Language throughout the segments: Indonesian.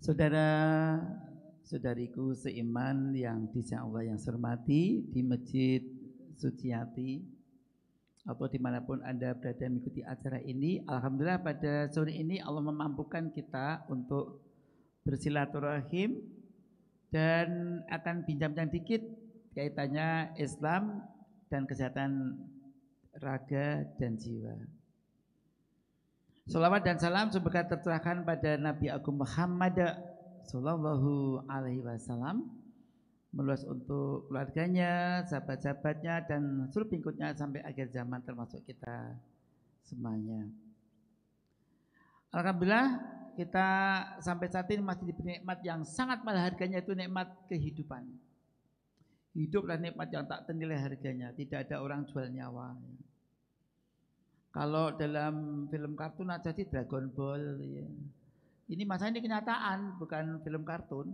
Saudara-saudariku seiman yang disayang Allah yang saya hormati, di Masjid Suciati atau dimanapun Anda berada mengikuti acara ini, alhamdulillah pada sore ini Allah memampukan kita untuk bersilaturahim dan akan bincang-bincang dikit kaitannya Islam dan kesehatan raga dan jiwa. Salawat dan salam semoga tercurahkan pada Nabi Agung Muhammad Sallallahu Alaihi Wasallam, meluas untuk keluarganya, sahabat-sahabatnya, dan seluruh pengikutnya sampai akhir zaman termasuk kita semuanya. Alhamdulillah kita sampai saat ini masih diberi nikmat yang sangat mahal harganya, itu nikmat kehidupan. Hiduplah nikmat yang tak ternilai harganya, tidak ada orang jual nyawa. Kalau dalam film kartun aja sih Dragon Ball ya. Ini masa ini kenyataan, bukan film kartun.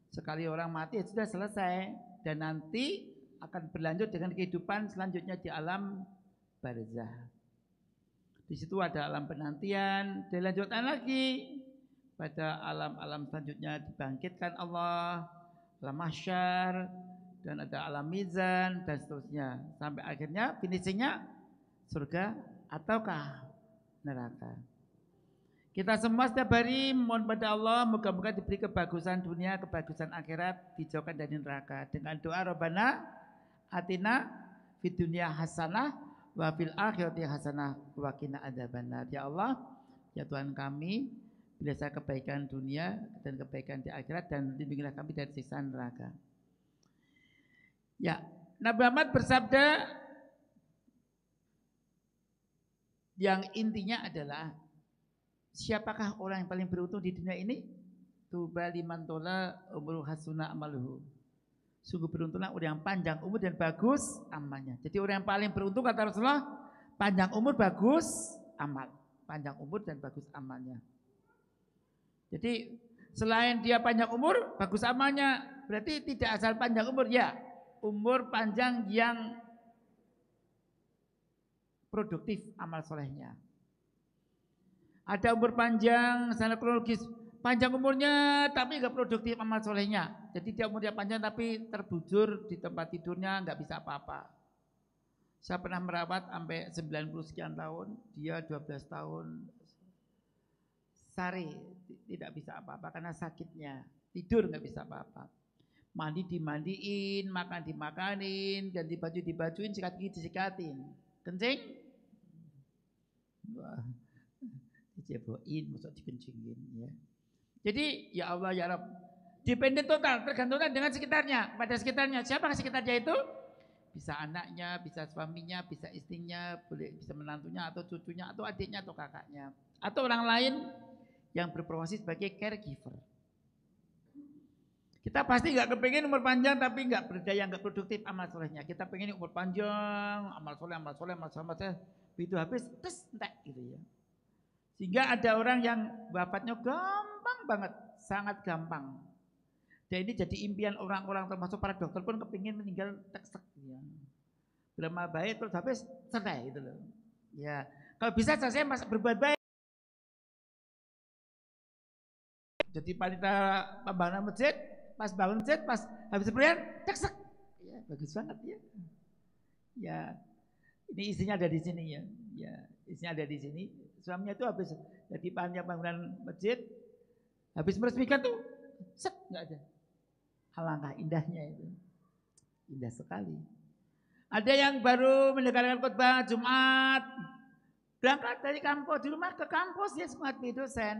Sekali orang mati ya sudah selesai, dan nanti akan berlanjut dengan kehidupan selanjutnya di alam barzah. Di situ ada alam penantian, dilanjutkan lagi pada alam-alam selanjutnya, dibangkitkan Allah, alam mahsyar, dan ada alam mizan dan seterusnya, sampai akhirnya finishingnya surga ataukah neraka. Kita semua setiap hari mohon pada Allah moga-moga diberi kebagusan dunia, kebagusan akhirat, dijauhkan dari neraka dengan doa Rabbana atina fid dunya hasanah wa fil akhirati hasanah wa qina adzabannar. Ya Allah, ya Tuhan kami, beri saya kebaikan dunia dan kebaikan di akhirat, dan lindungilah kami dari siksa neraka. Ya, Nabi Muhammad bersabda yang intinya adalah siapakah orang yang paling beruntung di dunia ini? Tuba liman tola umru hasuna amaluhu. Sungguh beruntunglah orang yang panjang umur dan bagus amalnya. Jadi orang yang paling beruntung kata Rasulullah, panjang umur bagus amal. Panjang umur dan bagus amalnya. Jadi selain dia panjang umur, bagus amalnya, berarti tidak asal panjang umur ya. Umur panjang yang produktif amal solehnya. Ada umur panjang secara kronologis, panjang umurnya tapi nggak produktif amal solehnya. Jadi dia umurnya panjang tapi terbujur di tempat tidurnya, nggak bisa apa-apa. Saya pernah merawat sampai 90 sekian tahun, dia 12 tahun sari, tidak bisa apa-apa karena sakitnya, tidur nggak bisa apa-apa. Mandi dimandiin, makan dimakanin, ganti baju dibajuin, sikat gigi disikatin. Kencing? Wah, dijeboin, masuk dikencingin ya. Jadi ya Allah ya Rabb, dependen total, tergantung dengan sekitarnya, pada sekitarnya. Siapa sekitarnya itu? Bisa anaknya, bisa suaminya, bisa istrinya, boleh bisa menantunya atau cucunya atau adiknya atau kakaknya atau orang lain yang berprofesi sebagai caregiver. Kita pasti nggak kepengen umur panjang tapi nggak berdaya, nggak produktif amal solehnya. Kita pengen umur panjang, amal soleh, begitu habis, terus entek gitu ya. Sehingga ada orang yang wafatnya gampang banget, sangat gampang. Dan ini jadi impian orang-orang termasuk para dokter pun kepingin meninggal tek-tek ya. Berapa baik terus habis selesai gitu loh. Ya, kalau bisa saya berbuat baik. Jadi panitia pembangunan masjid, pas bangun masjid, pas habis sembahyang, tek-tek. Ya, bagus banget ya. Ya, ini isinya ada di sini ya. Ya, isinya ada di sini. Suaminya itu habis jadi panitia pembangunan masjid, habis meresmikan tuh, set nggak ada. Alangkah indahnya itu, indah sekali. Ada yang baru mendengarkan khutbah Jumat, berangkat dari kampus, di rumah ke kampus dia semangat jadi dosen.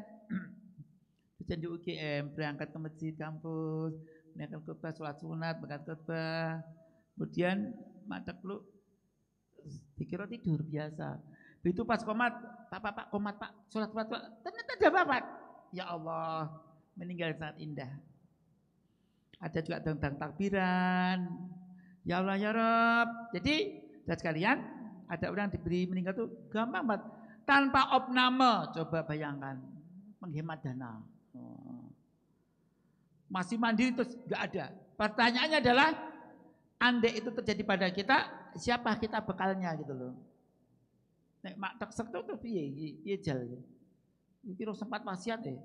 Dosen di UGM, berangkat ke masjid kampus, mendengarkan khutbah, sholat sunat, berangkat khutbah, kemudian mata lu dikira tidur biasa. Begitu pas komat, pak komat pak, sholat pak, ternyata dia wafat. Ya Allah, meninggal sangat indah. Ada juga tentang takbiran. Ya Allah ya Rabb. Jadi saudara sekalian, ada orang diberi meninggal tuh gampang banget, tanpa opname. Coba bayangkan, menghemat dana. Masih mandiri terus nggak ada. Pertanyaannya adalah, andai itu terjadi pada kita, siapa kita bekalnya gitu loh. Nek mak teksek tuh piye jal. Iki sempat wasiat deh.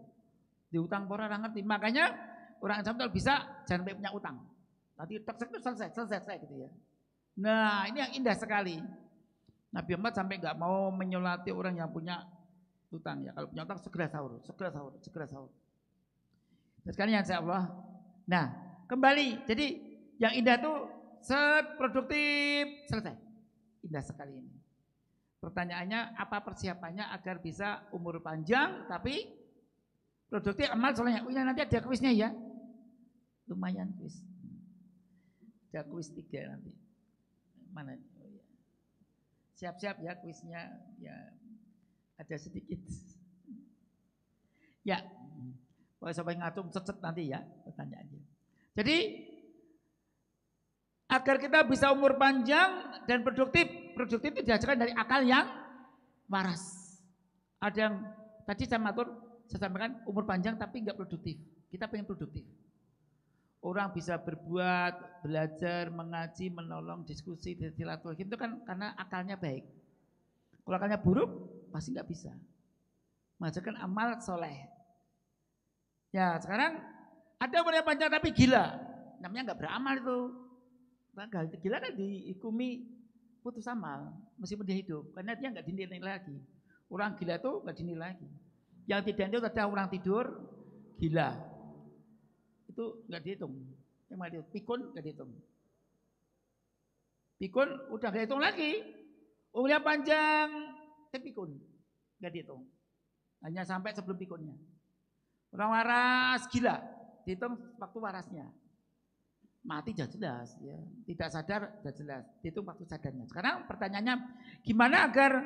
Diutang orang ngerti. Makanya orang Islam itu bisa jangan sampai punya utang. Nanti selesai gitu ya. Nah, ini yang indah sekali. Nabi Muhammad sampai nggak mau menyolati orang yang punya utang ya. Kalau punya utang segera sahur. Dan sekarang yang insya Allah. Nah, kembali. Jadi yang indah tuh produktif selesai. Indah sekali ini. Pertanyaannya apa persiapannya agar bisa umur panjang tapi produktif amal solehnya. Oh ya, nanti ada kuisnya ya. Lumayan kuis. Ada kuis 3 nanti. Mana? Oh, ya. Siap-siap ya kuisnya. Ya ada sedikit. Ya. Kalau sampai ngatum cecet nanti ya pertanyaannya. Jadi agar kita bisa umur panjang dan produktif itu dihasilkan dari akal yang waras. Ada yang tadi saya sampaikan umur panjang tapi enggak produktif. Kita pengen produktif. Orang bisa berbuat, belajar, mengaji, menolong, diskusi, silaturahim itu kan karena akalnya baik. Kalau akalnya buruk pasti enggak bisa. Menghasilkan amal soleh. Ya sekarang ada umurnya panjang tapi gila, namanya enggak beramal itu. Gila kan dihukumi putus amal meskipun dia hidup karena dia enggak dinilai lagi. Orang gila itu enggak dinilai lagi. Yang tidak itu ada orang tidur gila. Itu enggak dihitung. Yang mana dihitung? Pikun enggak dihitung. Pikun udah enggak dihitung lagi. Umurnya panjang pikun enggak dihitung. Hanya sampai sebelum pikunnya. Orang waras gila dihitung waktu warasnya. Mati sudah jelas ya. Tidak sadar sudah jelas. Dihitung waktu sadarnya. Sekarang pertanyaannya gimana agar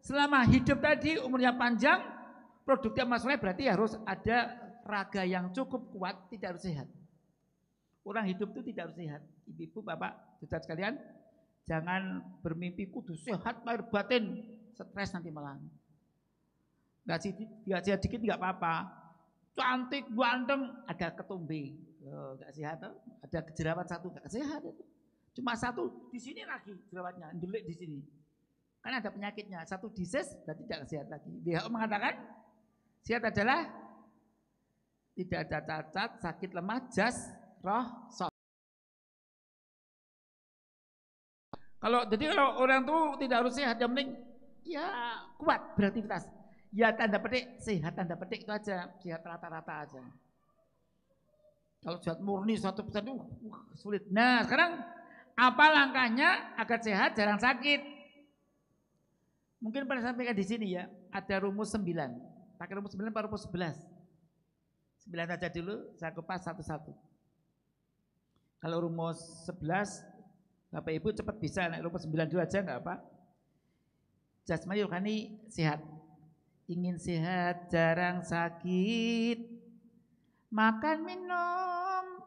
selama hidup tadi umurnya panjang, produktif masalahnya berarti harus ada raga yang cukup kuat, tidak harus sehat. Orang hidup itu tidak harus sehat. Ibu-ibu, bapak, saudara sekalian, jangan bermimpi kudu sehat lahir batin, stres nanti malah. Enggak sehat dikit enggak apa-apa. Cantik, ganteng, ada ketumbe. Enggak sehat, ada jerawat 1 enggak sehat itu. Cuma 1 di sini lagi jerawatnya, ndelik di sini. Kan ada penyakitnya, 1 disease berarti tidak sehat lagi. WHO mengatakan sehat adalah tidak ada cacat, sakit lemah, jas, roh, soul. Kalau orang tuh tidak harus sehat, yang penting ya kuat beraktivitas. Ya tanda petik sehat, tanda petik itu aja, sehat rata-rata aja. Kalau sehat murni 100% itu sulit. Nah sekarang apa langkahnya agar sehat, jarang sakit? Mungkin pernah sampaikan di sini ya, ada rumus 9. Pakai rumus 9 atau rumus 11? 9 aja dulu, saya kupas satu-satu. Kalau rumus 11, Bapak Ibu cepat bisa, naik rumus 9 dulu aja enggak apa. Jasmani rohani sehat. Ingin sehat, jarang sakit, makan minum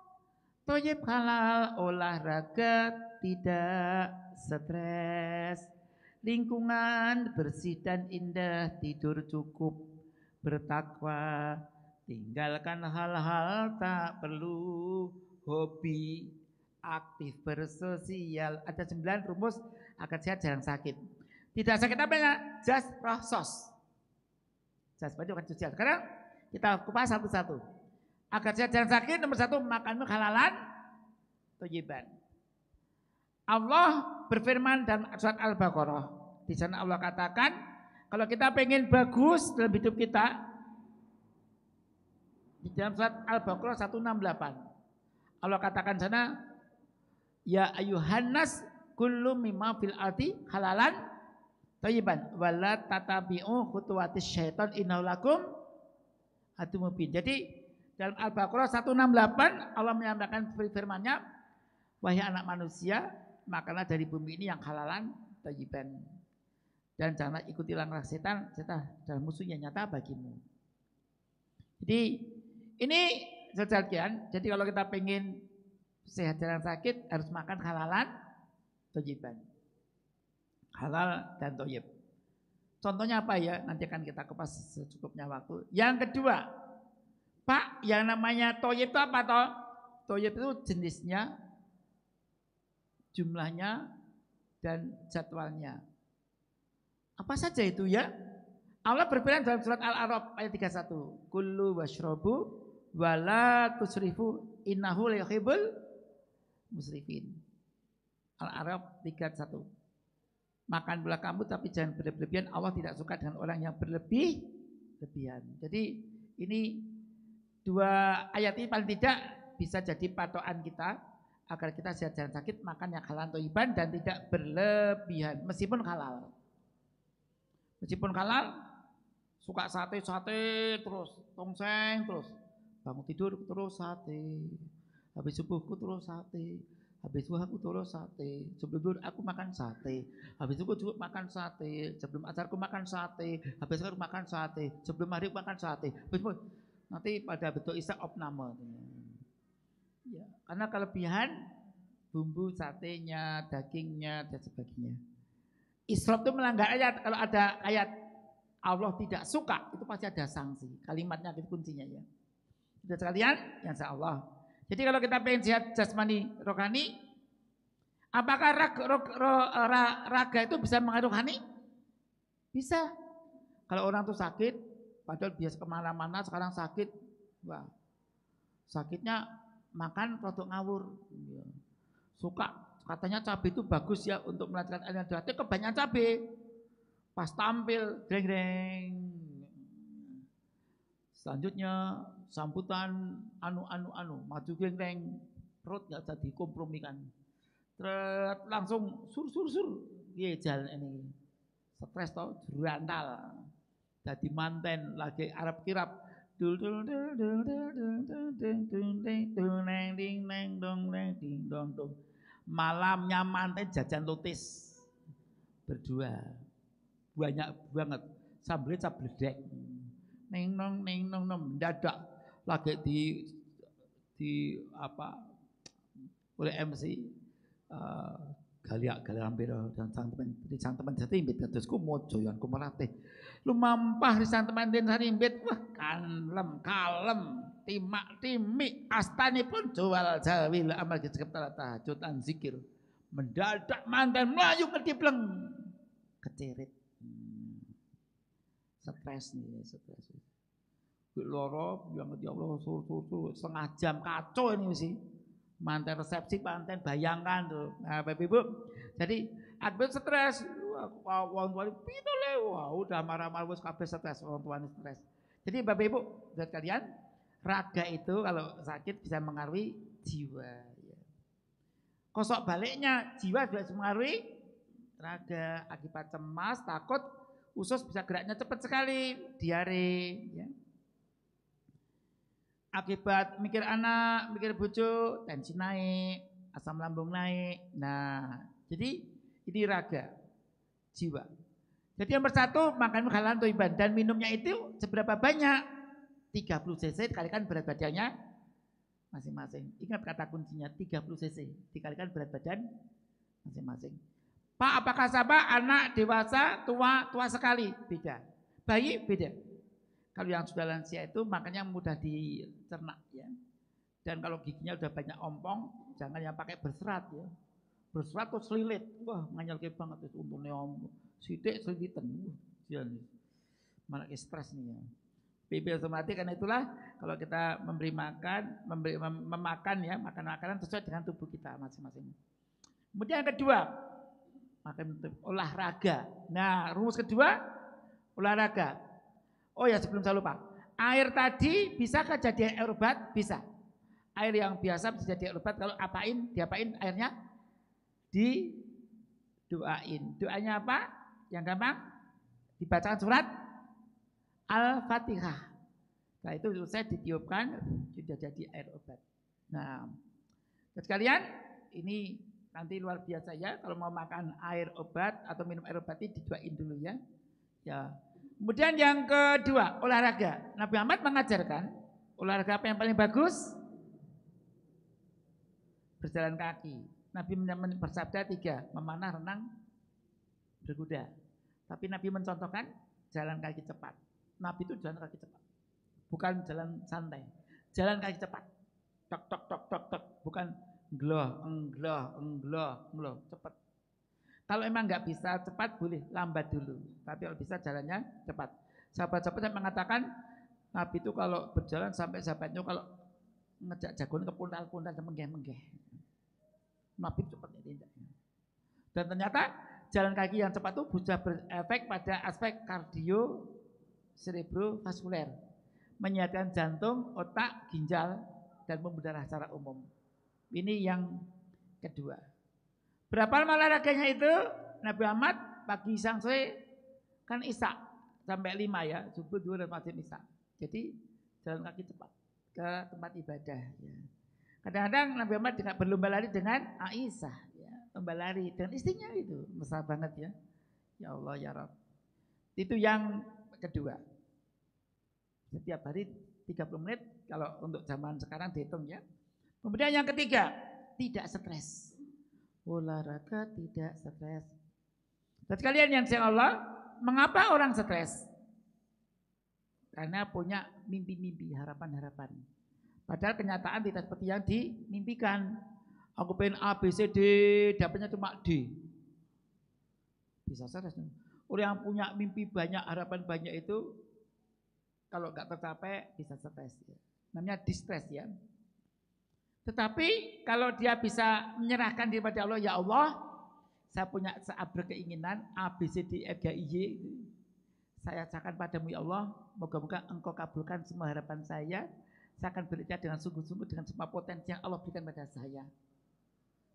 thayyib halal, olahraga tidak stres, lingkungan bersih dan indah, tidur cukup, bertakwa, tinggalkan hal-hal tak perlu, hobi, aktif bersosial. Ada 9 rumus agar sehat jarang sakit. Tidak sakit apa ya? Jas roh sos. Jasmani bukan sosial. Sekarang kita kupas satu-satu. Agar sehat jarang sakit, nomor 1 makan halalan thayyiban. Allah berfirman dalam surat Al-Baqarah. Di sana Allah katakan, kalau kita pengen bagus dalam hidup kita, di dalam surat Al-Baqarah 168. Allah katakan sana, ya ayuhan nas kullu mimma fil ardi halalan thayyiban wala tatabi'u khutuwatis syaitan innahu lakum aduwwum mubin. Jadi dalam Al-Baqarah 168 Allah menyampaikan firman-Nya, wahai anak manusia, makanlah dari bumi ini yang halalan thayyiban. Dan jangan ikuti langkah setan dalam musuh yang nyata bagimu. Jadi ini sekalian, jadi kalau kita pengen sehat jarang sakit harus makan halalan thayyiban. Halal dan thayyib. Contohnya apa ya? Nanti akan kita kupas secukupnya waktu. Yang kedua, Pak, yang namanya thayyib itu apa toh? Thayyib itu jenisnya, jumlahnya, dan jadwalnya. Apa saja itu ya? Allah berfirman dalam surat Al-A'raf ayat 31. Kullu washrabu wala tusrifu innahu la yuhibbul musrifin. Al-A'raf 31. Makan pula kamu tapi jangan berlebihan. Allah tidak suka dengan orang yang berlebihan. Jadi ini dua ayat ini paling tidak bisa jadi patokan kita agar kita sehat jangan sakit, makan yang halal thayyiban dan tidak berlebihan meskipun halal. Meskipun halal, suka sate terus, tongseng terus, bangun tidur terus sate, habis subuhku terus sate, habis subuhku terus sate, sebelum tidur aku makan sate, habis itu juga makan sate, sebelum asarku makan sate, habis asar makan sate, sebelum maghrib makan sate, nanti pada bentuk isak opname. Ya, karena kelebihan bumbu satenya, dagingnya dan sebagainya. Israf itu melanggar ayat. Kalau ada ayat Allah tidak suka, itu pasti ada sanksi. Kalimatnya itu kuncinya ya. Sudah sekalian, ya insya Allah. Jadi kalau kita pengen sehat jasmani rohani, apakah raga itu bisa mengaruh rohani? Bisa. Kalau orang tuh sakit, padahal biasa kemana-mana, sekarang sakit, wah, sakitnya makan produk ngawur. Suka. Katanya cabai itu bagus ya untuk melancarkan aliran darah. Kebanyakan cabai. Pas tampil, greng-greng. Selanjutnya sambutan anu, maju greng-greng. Perut nggak bisa dikompromikan. Langsung sur. Iya jalan ini. Stres tau, jerantal. Jadi manten, lagi Arab kirap. Malamnya manten jajan lotis berdua, banyak banget, sambelnya sabledek, neng nong mendadak lagi di apa oleh MC galiak hampir dan sang teman satimbit kados kumojo yang kumerate lumampah di sang teman den satimbit wah kalem timik astanipun jual jawil amal kecekap tahajudan zikir mendadak mantan melayu kedipleng kecerit stres loro yang ya Allah sur setengah jam kacau ini sih mantan resepsi, mantan bayangkan tuh. Nah, Bapak Ibu. Jadi akibat stres, orang tua itu udah marah-marah bos kabeh stres, orang tua stres. Jadi Bapak Ibu, buat kalian, raga itu kalau sakit bisa mengaruhi jiwa. Ya. Kosok baliknya, jiwa bisa mengaruhi raga akibat cemas, takut, usus bisa geraknya cepat sekali, diare. Ya. Akibat mikir anak, mikir bojo, tensi naik, asam lambung naik. Nah, jadi ini raga, jiwa. Jadi yang bersatu makan halal thayyiban dan minumnya itu seberapa banyak? 30 cc dikalikan berat badannya masing-masing. Ingat kata kuncinya 30 cc dikalikan berat badan masing-masing. Pak, apakah sama anak dewasa, tua sekali? Beda. Bayi beda. Kalau yang sudah lansia itu makannya mudah dicerna ya. Dan kalau giginya udah banyak ompong, jangan yang pakai berserat ya. Berserat tuh selilit. Wah, nganyelke banget itu untungnya sidik selilitan. Malah stres nih ya. Bebel otomatis karena itulah kalau kita memberi makan, memakan ya, makanan sesuai dengan tubuh kita masing-masing. Kemudian yang kedua, makan olahraga. Nah, rumus kedua olahraga. Oh ya sebelum saya lupa, air tadi bisakah jadi air obat? Bisa. Air yang biasa bisa jadi air obat kalau diapain airnya? Didoain. Doanya apa? Yang gampang? Dibacakan surat Al-Fatihah. Nah itu selesai ditiupkan, sudah jadi air obat. Nah, sekalian ini nanti luar biasa ya, kalau mau makan air obat atau minum air obat ini didoain dulu ya. Ya. Kemudian yang kedua, olahraga. Nabi Muhammad mengajarkan olahraga apa yang paling bagus? Berjalan kaki. Nabi bersabda 3, memanah, renang, berkuda. Tapi Nabi mencontohkan jalan kaki cepat. Nabi itu jalan kaki cepat. Bukan jalan santai. Jalan kaki cepat. Tok. Bukan ngloh, cepat. Kalau emang nggak bisa cepat boleh lambat dulu, tapi kalau bisa jalannya cepat. Sahabat-sahabat yang mengatakan Nabi itu kalau berjalan sampai sahabatnya kalau ngejak jagon ke puntal-puntal dan menggeh-menggeh. Nabi cepat ini. Dan ternyata jalan kaki yang cepat itu bisa berefek pada aspek kardio cerebrovaskuler, menyehatkan jantung, otak, ginjal, dan pembuluh darah secara umum. Ini yang kedua. Berapa lama olahraganya itu? Nabi Muhammad pagi, siang, sore kan isya sampai 5 ya, subuh, duhur, dan maghrib, isya. Jadi jalan kaki cepat ke tempat ibadah. Ya. Kadang-kadang Nabi Muhammad juga berlomba lari dengan Aisyah, ya. Lomba lari dengan istrinya itu, mesra banget ya. Ya Allah ya Rabb. Itu yang kedua. Setiap hari 30 menit kalau untuk zaman sekarang dihitung ya. Kemudian yang ketiga, tidak stres. Olahraga tidak stres. Dan sekalian yang sayang Allah, mengapa orang stres? Karena punya mimpi-mimpi, harapan-harapan. Padahal kenyataan tidak seperti yang dimimpikan. Aku pengen A, B, C, D, dapatnya cuma D. Bisa stres. Orang yang punya mimpi banyak, harapan banyak itu, kalau nggak tercapai bisa stres. Ya. Namanya distress ya. Tetapi kalau dia bisa menyerahkan diri pada Allah, ya Allah, saya punya berkeinginan A, B, C, D, F, G, I, Y. Saya serahkan padamu ya Allah, moga-moga engkau kabulkan semua harapan saya. Saya akan berikhtiar dengan sungguh-sungguh dengan semua potensi yang Allah berikan pada saya.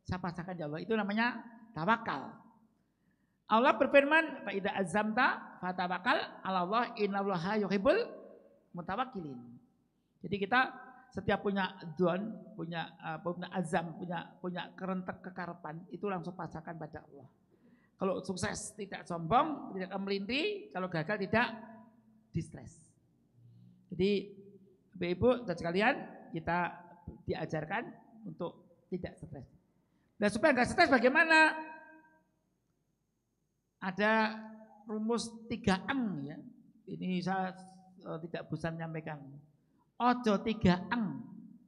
Saya pasrahkan ya Allah, itu namanya tawakal. Allah berfirman, fa idza azamta fatawakkal 'ala Allah innallaha yuhibbul mutawakkilin. Jadi kita setiap punya don, punya azam, punya kerentek kekarapan, itu langsung pasrahkan pada Allah. Kalau sukses tidak sombong, tidak melintih, kalau gagal tidak distres. Jadi Ibu-ibu dan sekalian, kita diajarkan untuk tidak stres. Dan supaya nggak stres bagaimana? Ada rumus 3 ya. Ini saya tidak bosan menyampaikan. Ojo 3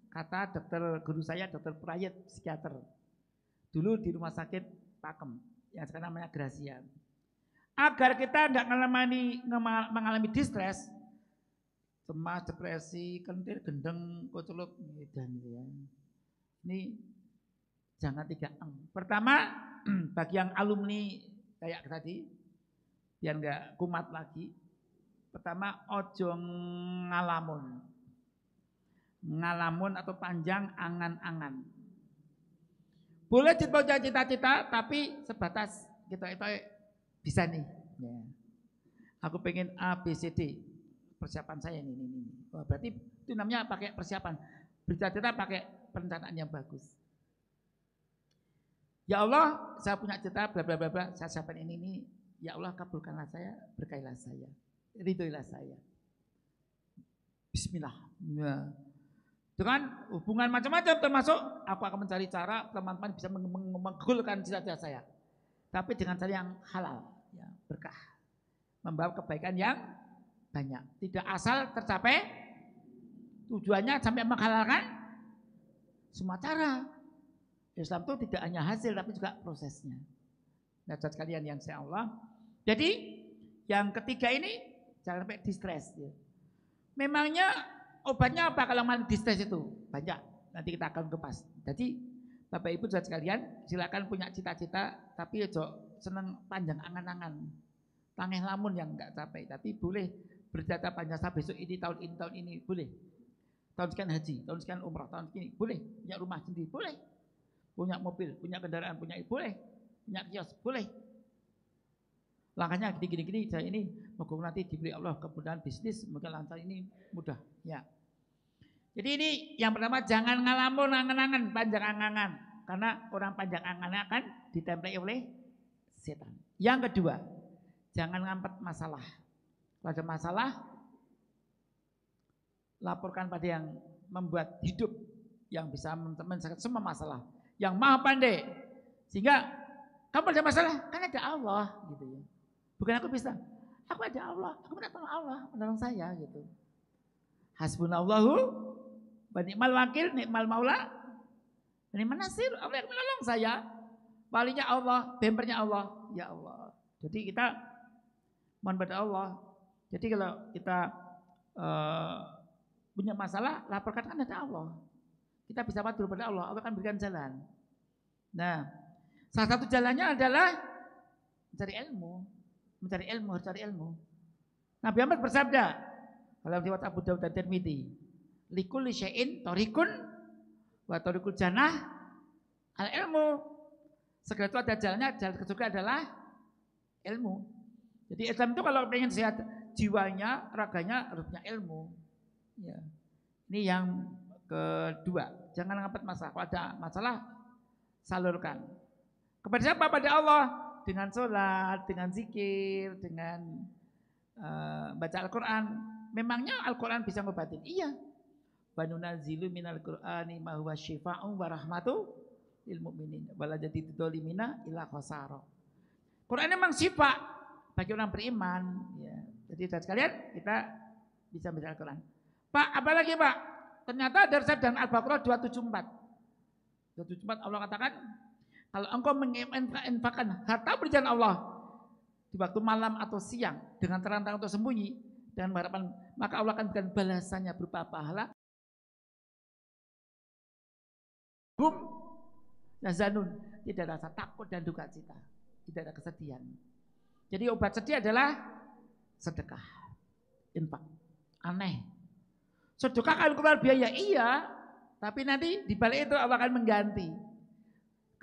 kata dokter guru saya, dokter Prayet, psikiater. Dulu di rumah sakit Pakem, yang sekarang namanya Gracia. Agar kita tidak mengalami distres, cemas, depresi, kentir, gendeng, koceluk, dan ya. Ini jangan 3 Pertama, bagi yang alumni kayak tadi, biar nggak kumat lagi. Pertama, ojo ngalamun. Ngalamun atau panjang angan-angan. Boleh cita-cita, tapi sebatas kita itu bisa nih. Ya. Aku pengen A, B, C, D. Persiapan saya ini. Oh, berarti itu namanya pakai persiapan. Bercita-cita pakai perencanaan yang bagus. Ya Allah, saya punya cita bla bla bla bla, saya siapkan ini. Ya Allah, kabulkanlah saya, berkailah saya, ridhoilah saya. Bismillah. Ya. Dengan hubungan macam-macam termasuk aku akan mencari cara teman-teman bisa menggulkan cita-cita saya. Tapi dengan cara yang halal, ya, berkah. Membawa kebaikan yang banyak. Tidak asal tercapai, tujuannya sampai menghalalkan semua cara. Islam itu tidak hanya hasil tapi juga prosesnya. Nah, sekalian yang saya Allah. Jadi yang ketiga ini jangan sampai distres. Ya. Memangnya obatnya apa kalau malah distres itu? Banyak. Nanti kita akan kupas. Jadi Bapak Ibu saudara sekalian, silakan punya cita-cita tapi ojo seneng panjang angan-angan. Tangeh lamun yang enggak capai, tapi boleh berjata panjang sampai besok ini tahun ini boleh. Tahun sekian haji, tahun sekian umrah, tahun ini boleh. Punya rumah sendiri boleh. Punya mobil, punya kendaraan, punya boleh. Punya kios boleh. Langkahnya gini saya ini moga nanti diberi Allah kemudahan bisnis, semoga lancar ini mudah ya. Jadi ini yang pertama, jangan ngalamun angan-angan, panjang angan-angan, karena orang panjang angan akan ditempeli oleh setan. Yang kedua, jangan ngampet masalah. Kalau ada masalah, laporkan pada yang membuat hidup, yang bisa menyelesaikan semua masalah, yang maha pandai, sehingga kamu ada masalah, kan ada Allah gitu ya. Bukan aku bisa, aku ada Allah, aku minta tolong Allah menolong saya gitu. Hasbunallahu wa ni'mal wakil, ni'mal maula, ni'man nasir, Allah yang menolong saya. Walinya Allah, bempernya Allah, ya Allah. Jadi kita mohon pada Allah, Jadi kalau kita punya masalah, laporkan kan ada Allah. Kita bisa patuh pada Allah akan berikan jalan. Nah, salah satu jalannya adalah mencari ilmu. Harus cari ilmu. Nabi Muhammad bersabda dalam riwayat Abu Dawud dan Tirmidzi, likulli syai'in thariqun wa thariqul jannah al ilmu. Segala itu ada jalannya, jalan ke surga adalah ilmu. Jadi Islam itu kalau pengen sehat jiwanya, raganya harus punya ilmu. Ya. Ini yang kedua, jangan ngapet masalah. Kalau ada masalah, salurkan. Kepada siapa? Pada Allah. Dengan sholat, dengan zikir, dengan baca Al-Quran. Memangnya Al-Quran bisa ngobatin? Iya. Wa nunazzilu minal Qur'ani ma huwa syifaa'un wa rahmatu lil mu'minin wa la yazidu dzalimina illa khasara. Quran memang syifa bagi orang beriman, ya. Jadi saudara sekalian, kita bisa baca Al-Quran. Pak, apalagi Pak? Ternyata dari dan Al-Baqarah 274. 274 Allah katakan, kalau engkau menginfakkan harta berjalan Allah di waktu malam atau siang dengan terang-terang atau sembunyi dengan harapan, maka Allah akan berikan balasannya berupa pahala. Yazanun, tidak ada rasa takut dan duka cita, tidak ada kesedihan. Jadi obat sedih adalah sedekah, infak. Aneh. Sedekah kalau keluar biaya iya, tapi nanti di balik itu Allah akan mengganti.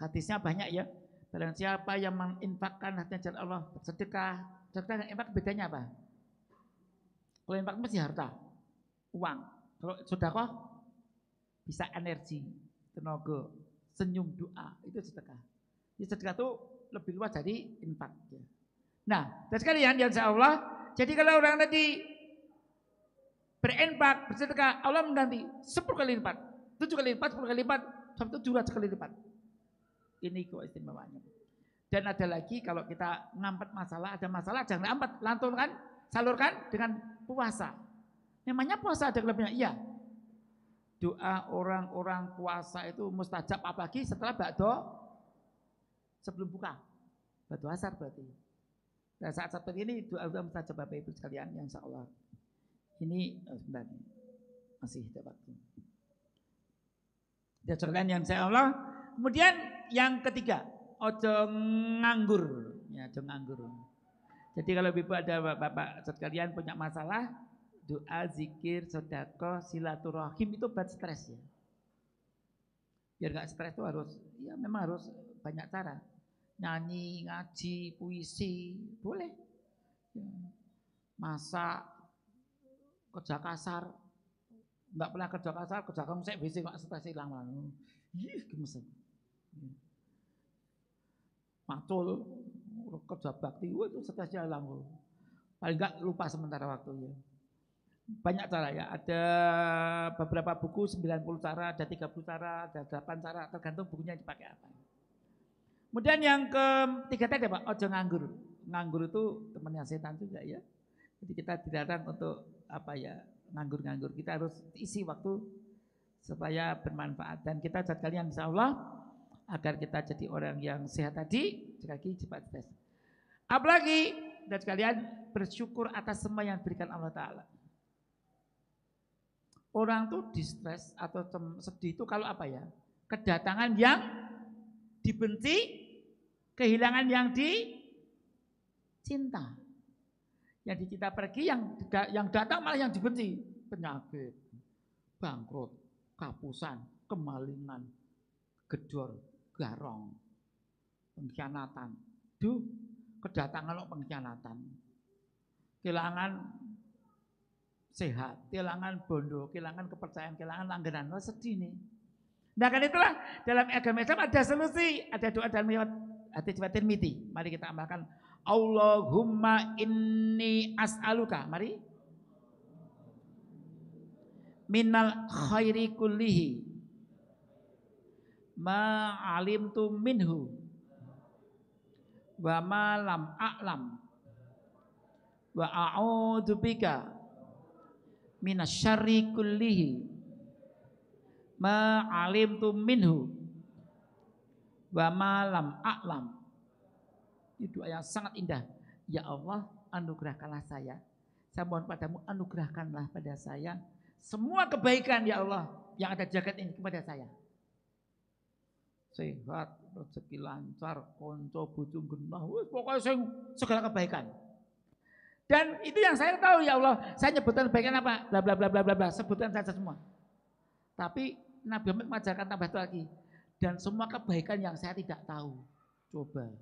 Hadisnya banyak ya. Barang siapa yang menginfakkan harta jalan Allah, bersedekah. Sedekah dan infak bedanya apa? Kalau infak mesti harta, uang. Kalau sedekah bisa energi, tenaga, senyum, doa, itu sedekah. Jadi sedekah itu lebih luas dari infak. Ya. Nah, dan sekalian ya insya Allah, jadi kalau orang tadi berinfak, bersedekah, Allah mengganti 10 kali lipat, 7 kali lipat, 10 kali lipat, sampai 700 kali lipat. Ini keistimewaannya. Dan ada lagi kalau kita ngampet masalah, ada masalah jangan ngampet, lanturkan, salurkan dengan puasa. Namanya puasa ada kelebihannya, iya. Doa orang-orang puasa itu mustajab, apalagi setelah bakdo sebelum buka. Bakdo asar berarti. Dan saat seperti ini doa mustajab Bapak Ibu sekalian yang insya Allah. Ini sebentar masih ada waktu. Dan sekalian yang insya Allah. Kemudian yang ketiga, ojo nganggur. Ya, ojo nganggur. Jadi kalau Ibu ada Bapak sekalian punya masalah, doa, zikir, sedekah, silaturahim itu buat stres ya. Biar gak stres itu harus, ya memang harus banyak cara. Nyanyi, ngaji, puisi, boleh. Ya. Masak, kerja kasar, nggak pernah kerja kasar, kerja kamu saya bisa kok stres hilang lalu. Ih, gemes. Macul, kerja bakti, itu stresnya hilang. Paling nggak lupa sementara waktunya. Banyak cara ya, ada beberapa buku 90 cara, ada 30 cara, ada 8 cara, tergantung bukunya dipakai apa. Kemudian yang ketiga tadi Pak, ojo nganggur. Nganggur itu temannya setan juga ya. Jadi kita dilarang untuk apa ya, nganggur-nganggur. Kita harus isi waktu supaya bermanfaat. Dan kita jadikan kalian insya Allah agar kita jadi orang yang sehat tadi, lagi cepat stres. Apalagi dan sekalian bersyukur atas semua yang diberikan Allah Ta'ala. Orang tuh distres atau sedih itu kalau apa ya? Kedatangan yang dibenci, kehilangan yang dicinta. Yang dicinta pergi, yang datang malah yang dibenci. Penyakit, bangkrut, kapusan, kemalingan, gedor, garong, pengkhianatan. Duh, kedatangan lo pengkhianatan. Kehilangan sehat, kehilangan bondo, kehilangan kepercayaan, kehilangan langganan. Lo sedih nih. Nah kan itulah dalam agama Islam ada solusi, ada doa dalam hadis riwayat Tirmidzi. Mari kita amalkan. Allahumma inni as'aluka. Mari. Minal khairi kullihi ma alimtu minhu wa ma lam a'lam wa a'udzu bika minasyarri kullihi ma alimtu minhu wa ma lam a'lam. Itu doa yang sangat indah. Ya Allah, anugerahkanlah saya Saya mohon padamu anugerahkanlah pada saya semua kebaikan ya Allah yang ada di jagat ini kepada saya. Sehat, rezeki lancar, konco bojo genah, pokoknya segala kebaikan. Dan itu yang saya tahu ya Allah, saya nyebutkan kebaikan apa? Bla bla bla bla bla bla, sebutkan saja semua. Tapi Nabi Muhammad mengajarkan tambah itu lagi. Dan semua kebaikan yang saya tidak tahu. Coba.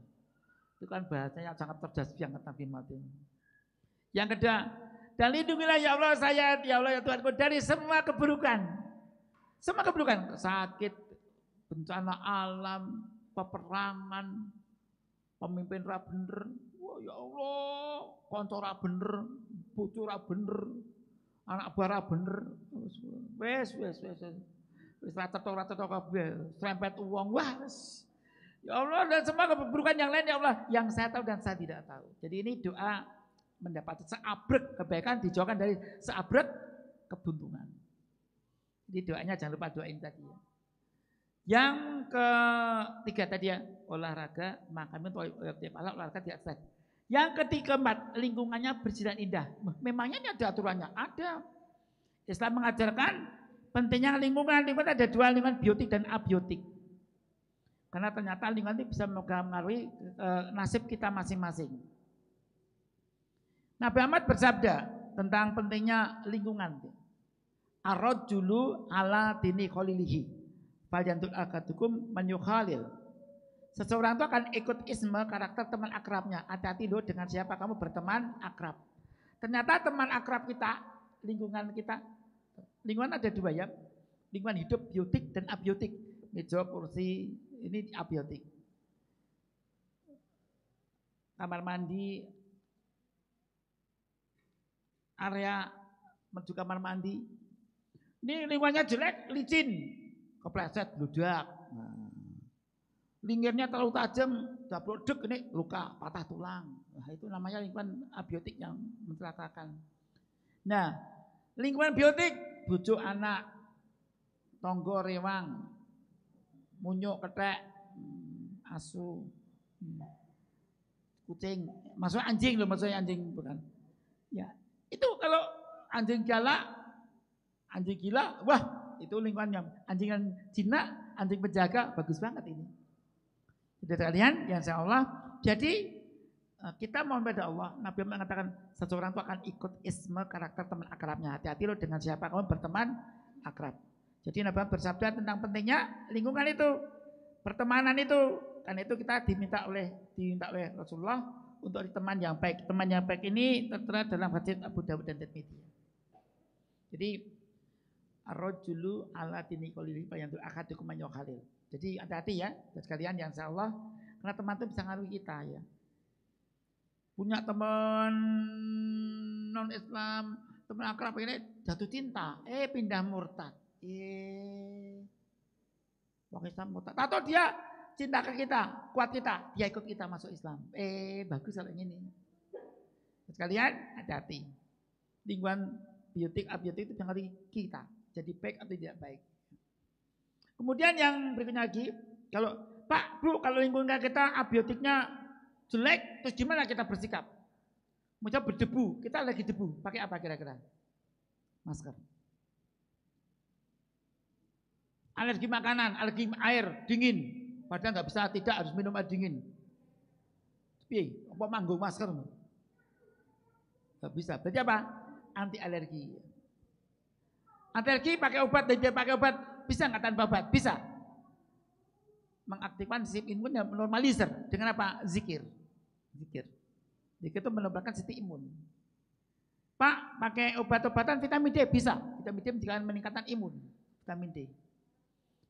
Itu kan bahasanya sangat cerdas yang Nabi Muhammad. Yang kedua, dan lindungilah ya Allah saya, ya Allah ya Tuhanku dari semua keburukan. Semua keburukan, sakit, bencana alam, peperangan, pemimpin ra bener, wah ya Allah, kanca ra bener, bojo ra bener, anak buah ra bener, wes rata-rata kabeh, serempet uang, wah ya Allah, dan semua keburukan yang lain ya Allah, yang saya tahu dan saya tidak tahu. Jadi ini doa mendapat seabrek kebaikan dijauhkan dari seabrek kebuntungan. Jadi doanya jangan lupa doain tadi ya. Yang ketiga tadi ya, olahraga, makan olahraga tidak stres. Yang ketiga, lingkungannya bersih dan indah. Memangnya ini ada aturannya? Ada. Islam mengajarkan pentingnya lingkungan. Lingkungan ada dua, lingkungan biotik dan abiotik. Karena ternyata lingkungan itu bisa mengaruhi nasib kita masing-masing. Nabi Muhammad bersabda tentang pentingnya lingkungan. Ar-rajulu ala dini khalilihi. Falyantul akadukum menyukhalil. Seseorang itu akan ikut isme karakter teman akrabnya. Hati-hati loh dengan siapa kamu berteman akrab. Ternyata teman akrab kita, lingkungan kita, lingkungan ada dua ya. Lingkungan hidup biotik dan abiotik. Meja, kursi, ini abiotik. Kamar mandi, area menuju kamar mandi. Ini lingkungannya jelek, licin, kepleset, bludak. Nah, linggirnya terlalu tajam, dablodek ini luka, patah tulang. Nah, itu namanya lingkungan abiotik yang mencelakakan. Nah, lingkungan biotik, bojo anak, tonggo rewang, munyuk ketek, asu, kucing, maksudnya anjing loh, maksudnya anjing bukan. Ya, itu kalau anjing galak, anjing gila, wah itu lingkungan yang anjingan jinak, anjing penjaga, bagus banget ini. Jadi kalian, ya insya Allah. Jadi kita mohon pada Allah. Nabi mengatakan seseorang itu akan ikut isme karakter teman akrabnya. Hati-hati loh dengan siapa kamu berteman akrab. Jadi Nabi bersabda tentang pentingnya lingkungan itu, pertemanan itu. Karena itu kita diminta oleh Rasulullah untuk teman yang baik. Teman yang baik ini tertera dalam hadits Abu Dawud dan Tirmidzi. Jadi ar-rajulu ala dini khalilihi fayanzur ahadukum man yukhalil. Jadi hati-hati ya sekalian yang insyaallah, karena teman itu bisa ngaruhi kita ya. Punya teman non Islam, teman akrab ini jatuh cinta, pindah murtad. Wong Islam murtad. Atau dia cinta ke kita, kuat kita, dia ikut kita masuk Islam. Bagus kalau ini. Sekalian hati-hati. Lingkungan biotik, abiotik itu mengaruhi kita. Jadi baik atau tidak baik. Kemudian yang berikutnya lagi, kalau Pak, Bu, kalau lingkungan kita abiotiknya jelek, terus gimana kita bersikap? Macam berdebu, kita lagi debu, pakai apa kira-kira? Masker. Alergi makanan, alergi air, dingin. Padahal nggak bisa, tidak harus minum air dingin. Tapi apa manggung masker? Nggak bisa. Berarti apa? Anti alergi. Alergi pakai obat dan tidak pakai obat bisa nggak tanpa obat? Bisa. Mengaktifkan sistem imun dan menormalisir dengan apa? Zikir. Zikir itu menambahkan sistem imun. Pak, pakai obat-obatan vitamin D bisa. Vitamin D menjadikan meningkatkan imun. Vitamin D.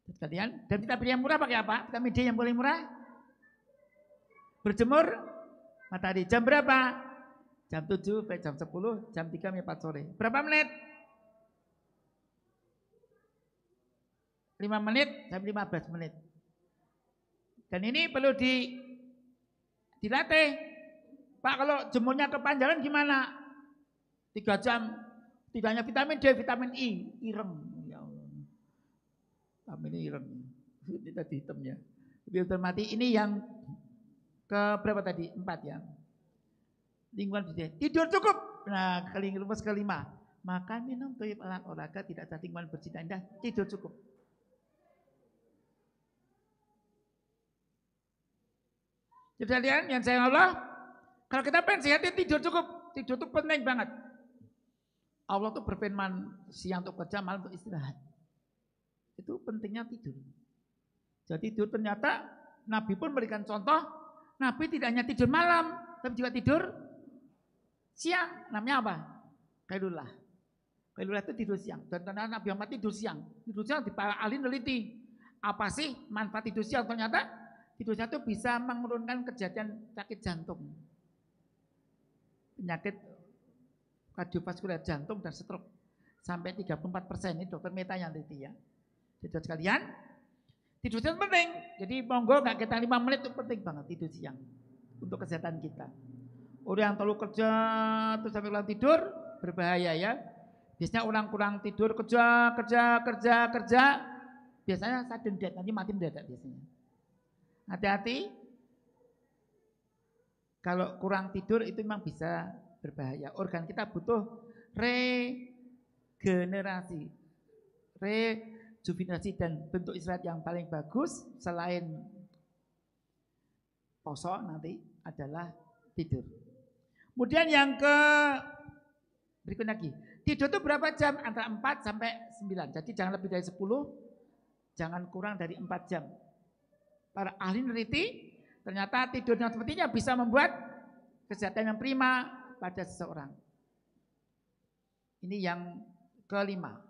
Sekalian, dan vitamin D yang murah pakai apa? Vitamin D yang paling murah? Berjemur matahari. Jam berapa? Jam 7 sampai jam 10, jam 3 sampai 4 sore. Berapa menit? 5 menit sampai 15 menit. Dan ini perlu dilatih. Pak, kalau jemurnya kepanjangan gimana? 3 jam. Tidak hanya vitamin D, vitamin I, ireng. Ya Allah. Vitamin I ireng. Ini tadi hitamnya. Biar mati. Ini yang ke berapa tadi? 4 ya. Lingkungan tidur cukup. Nah, rumus kelima. Makan, minum, toyib, olahraga, tidak cacing, berzina indah, tidur cukup. Jadi kalian yang sayang Allah, kalau kita pengen sehat tidur cukup. Tidur itu penting banget. Allah tuh berfirman siang untuk kerja, malam untuk istirahat. Itu pentingnya tidur. Jadi tidur ternyata Nabi pun memberikan contoh, Nabi tidak hanya tidur malam, tapi juga tidur siang. Namanya apa? Qailullah. Qailullah itu tidur siang. Dan ternyata Nabi Muhammad tidur siang. Tidur siang di para ahli neliti. Apa sih manfaat tidur siang? Ternyata tidur siang itu bisa menurunkan kejadian sakit jantung. Penyakit kardiovaskuler jantung dan stroke. Sampai 34%. Ini dokter Meta yang teliti ya. Jadi sekalian, tidur siang penting. Jadi monggo nggak kita 5 menit itu penting banget tidur siang. Untuk kesehatan kita. Orang yang terlalu kerja terus sampai kurang tidur berbahaya ya. Biasanya orang kurang tidur kerja. Biasanya sudden death, nanti mati mendadak biasanya. Hati-hati. Kalau kurang tidur itu memang bisa berbahaya. Organ kita butuh regenerasi, rejuvenasi dan bentuk istirahat yang paling bagus selain poso nanti adalah tidur. Kemudian yang berikut lagi. Tidur itu berapa jam? Antara 4 sampai 9. Jadi jangan lebih dari 10, jangan kurang dari 4 jam. Para ahli neliti ternyata tidur yang sepertinya bisa membuat kesehatan yang prima pada seseorang. Ini yang kelima.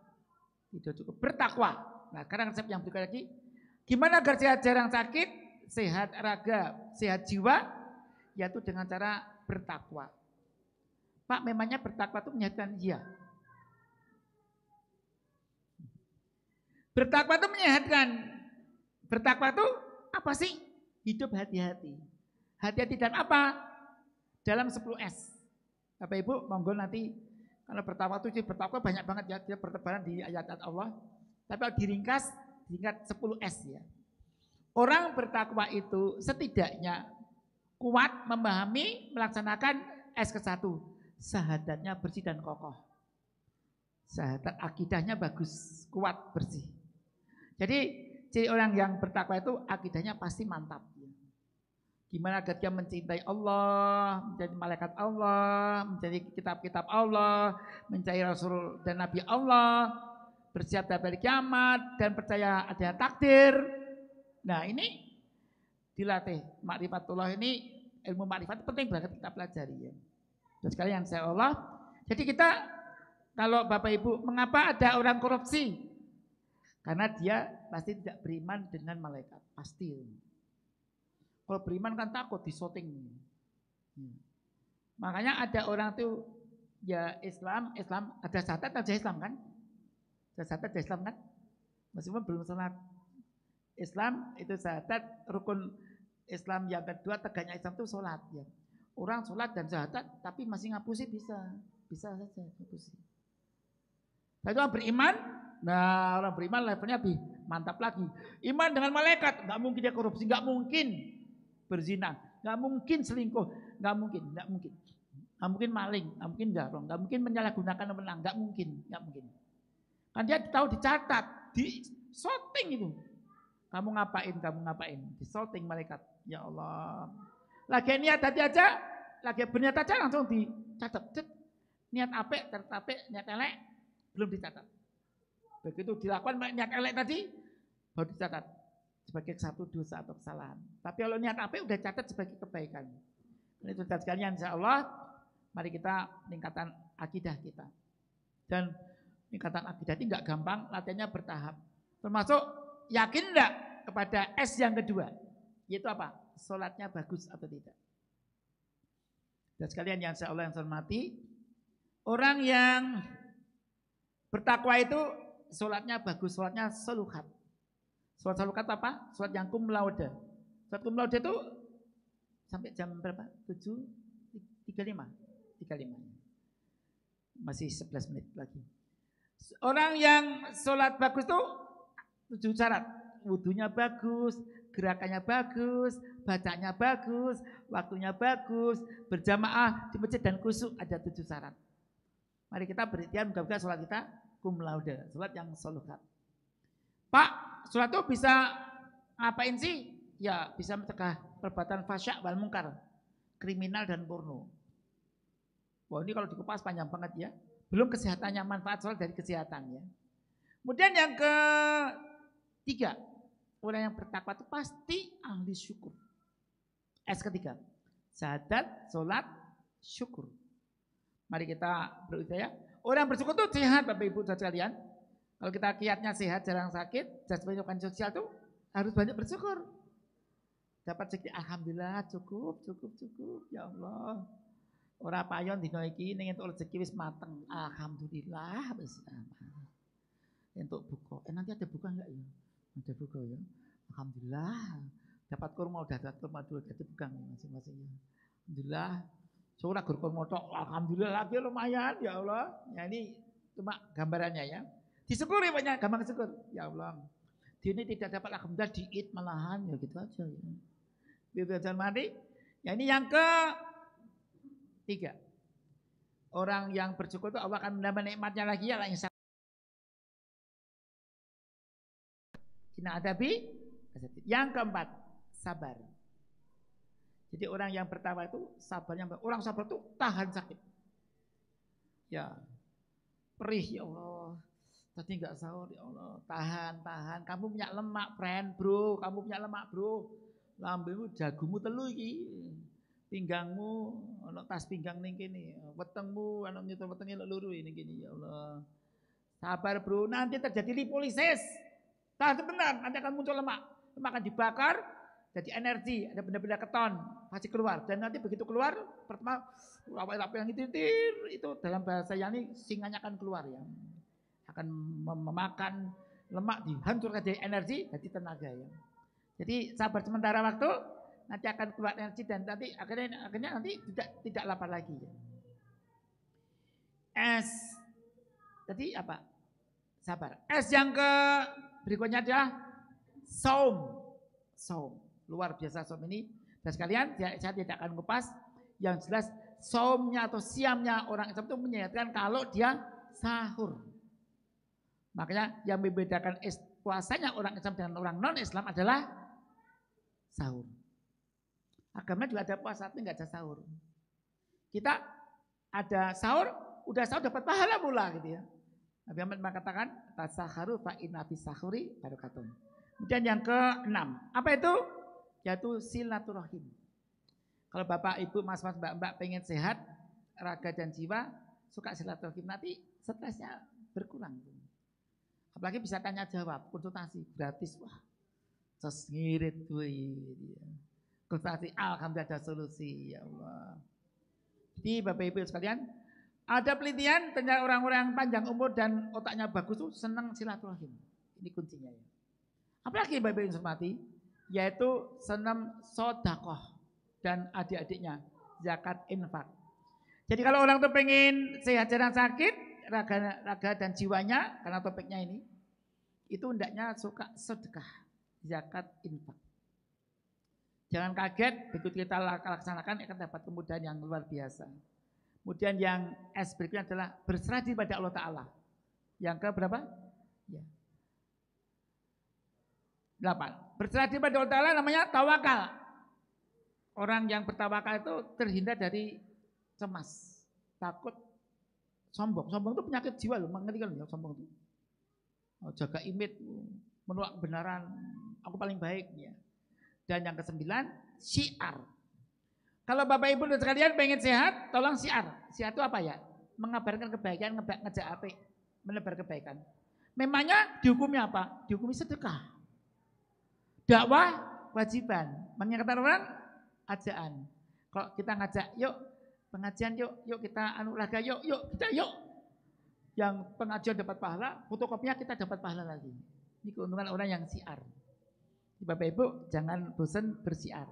Tidur cukup. Bertakwa. Nah, sekarang resep yang berikut lagi. Gimana agar sehat jarang sakit, sehat raga, sehat jiwa? Yaitu dengan cara bertakwa. Pak, memangnya bertakwa itu menyehatkan? Iya. Bertakwa itu menyehatkan. Bertakwa itu apa sih? Hidup hati-hati. Hati-hati dan apa? Dalam 10S. Bapak Ibu, monggo nanti kalau bertakwa itu bertakwa banyak banget ya, dia bertebaran di ayat-ayat Allah. Tapi kalau diringkas 10S ya. Orang bertakwa itu setidaknya kuat memahami, melaksanakan S ke-1. Syahadatnya bersih dan kokoh. Syahadat akidahnya bagus, kuat, bersih. Jadi ciri orang yang bertakwa itu akidahnya pasti mantap. Gimana agar dia mencintai Allah, menjadi malaikat Allah, menjadi kitab-kitab Allah, mencari Rasul dan Nabi Allah, bersiap dari kiamat dan percaya ada takdir. Nah ini dilatih. Ma'rifatullah ini, ilmu ma'rifat penting banget kita pelajari ya. Terus sekalian saya Allah. Jadi kita kalau Bapak Ibu, mengapa ada orang korupsi? Karena dia pasti tidak beriman dengan malaikat, pasti. Kalau beriman kan takut disoting. Makanya ada orang tuh ya Islam ada syahadat aja Islam kan? Ada syahadat aja Islam kan? Meskipun belum sholat. Islam itu syahadat, rukun Islam yang kedua tegaknya Islam itu sholat ya. Orang sholat dan syahadat tapi masih ngapusi bisa saja ngapusi. Tapi orang beriman, nah orang beriman levelnya lebih mantap lagi. Iman dengan malaikat, nggak mungkin dia korupsi, nggak mungkin berzina, nggak mungkin selingkuh, nggak mungkin maling, nggak mungkin garong, nggak mungkin menyalahgunakan wewenang, nggak mungkin. Kan dia tahu dicatat, di sorting itu. Kamu ngapain, di sorting malaikat. Ya Allah. Lagi niat hati aja, lagi berniat aja langsung dicatat. Niat apik, tertapik, niat elek belum dicatat. Begitu dilakukan niat elek tadi baru dicatat sebagai satu dosa atau kesalahan. Tapi kalau niat apik udah catat sebagai kebaikan. Ini saudara sekalian, insyaallah mari kita meningkatkan akidah kita. Dan meningkatkan akidah ini enggak gampang, latihannya bertahap. Termasuk yakin enggak kepada S yang kedua, yaitu apa? Sholatnya bagus atau tidak. Dan sekalian yang insyaallah yang saya hormati, orang yang bertakwa itu sholatnya bagus, sholatnya seluhat. Sholat seluhat apa? Sholat yang cum laude. Sholat cum laude itu sampai jam berapa? 7.35. Masih 11 menit lagi. Orang yang sholat bagus itu 7 syarat. wudunya bagus, gerakannya bagus, bacanya bagus, waktunya bagus, berjamaah di masjid dan khusyuk, ada 7 syarat. Mari kita berikhtiar mudah-mudahan sholat kita cum laude, sholat yang soluhat. Pak, sholat itu bisa ngapain sih? Ya bisa mencegah perbuatan fasya wal mungkar, kriminal dan porno. Wah ini kalau dikupas panjang banget ya. Belum kesehatannya, manfaat sholat dari kesehatannya. Kemudian yang ketiga, orang yang bertakwa itu pasti ahli syukur. Ketiga, syahadat, sholat, syukur. Mari kita berusaha ya. Orang bersyukur itu sehat Bapak Ibu dan sekalian. Kalau kita kiatnya sehat, jarang sakit, jasmani sosial itu harus banyak bersyukur. Dapat sedikit, alhamdulillah cukup, ya Allah. Orang payon dino iki ning entuk rezeki wis mateng. Alhamdulillah wis aman. Entuk buka. Nanti ada buka enggak ya? Ada buka ya. Alhamdulillah. Dapat kurma udah dapat kurma dulu jadi buka masing-masing ya. Alhamdulillah. Surah gur kurma tok. Alhamdulillah lagi lumayan ya Allah. Ya ini cuma gambarannya ya. Disyukuri banyak gampang syukur. Ya Allah. Ini tidak dapat alhamdulillah diit malahan ya gitu aja ya. Biar mati. Ya ini yang ketiga. Orang yang bersyukur itu Allah akan menambah nikmatnya lagi ya. Kina adabi. Yang keempat, sabar. Jadi orang yang pertama itu sabarnya. Orang sabar itu tahan sakit. Ya. Perih ya Allah. Tadi enggak sahur ya Allah. Tahan. Kamu punya lemak, friend, bro. Kamu punya lemak, bro. Lambemu jagumu telu iki. Pinggangmu ana tas pinggang ning kene. Wetengmu ana nyetel wetenge loro ning kene ya Allah. Sabar, bro. Nanti terjadi lipolisis. Tahan sebentar, nanti akan muncul lemak. Lemak akan dibakar jadi energi, ada benda-benda keton pasti keluar. Dan nanti begitu keluar, pertama apa yang itu dalam bahasa yang ini singanya akan keluar ya. Akan memakan lemak, dihancurkan jadi energi, jadi tenaga ya. Jadi sabar sementara waktu, nanti akan keluar energi dan nanti akhirnya nanti tidak lapar lagi ya. Jadi apa? Sabar. Yang berikutnya adalah saum. Luar biasa saum ini. Dan sekalian saya tidak akan kupas. Yang jelas saumnya atau siamnya orang Islam itu menyatakan kalau dia sahur. Makanya yang membedakan puasanya orang Islam dengan orang non-Islam adalah sahur. Agama juga ada puasa tapi nggak ada sahur. Kita ada sahur, udah sahur dapat pahala pula gitu ya. Nabi Muhammad mengatakan tasaharu fa inna fi sahuri barakatun. Kemudian yang keenam, apa itu? Yaitu silaturahim. Kalau Bapak, Ibu, Mas-mas, Mbak-mbak pengen sehat raga dan jiwa, suka silaturahim, nanti stresnya berkurang. Apalagi bisa tanya jawab, konsultasi gratis. Wah, terus ngirit tuh dia. Konsultasi, alhamdulillah ada solusi ya Allah. Jadi Bapak Ibu sekalian, ada penelitian ternyata orang-orang yang panjang umur dan otaknya bagus tuh senang silaturahim. Ini kuncinya ya. Apalagi Bapak Ibu hormati, yaitu senam sodakoh dan adik-adiknya zakat infak. Jadi kalau orang tuh pengen sehat jarang sakit, raga dan jiwanya karena topiknya ini, itu hendaknya suka sedekah, zakat infak. Jangan kaget begitu kita laksanakan akan dapat kemudahan yang luar biasa. Kemudian yang berikutnya adalah berserah diri pada Allah Ta'ala. Yang ke berapa? Ya. 8. Berserah diri pada Allah Ta'ala namanya tawakal. Orang yang bertawakal itu terhindar dari cemas, takut, sombong. Sombong itu penyakit jiwa loh, mengerikan loh sombong itu. Jaga image, menolak kebenaran, aku paling baik ya. Dan yang ke-9, syiar. Kalau Bapak Ibu dan sekalian pengen sehat, tolong syiar. Syiar itu apa ya? Mengabarkan kebaikan, ngejak apik, menebar kebaikan. Memangnya dihukumi apa? Dihukumi sedekah. Dakwah wajiban, mengingatkan orang ajaan. Kalau kita ngajak, yuk pengajian yuk kita olahraga yuk kita yuk. Yang pengajian dapat pahala, fotokopinya kita dapat pahala lagi. Ini keuntungan orang yang syiar. Bapak Ibu jangan bosan bersiar.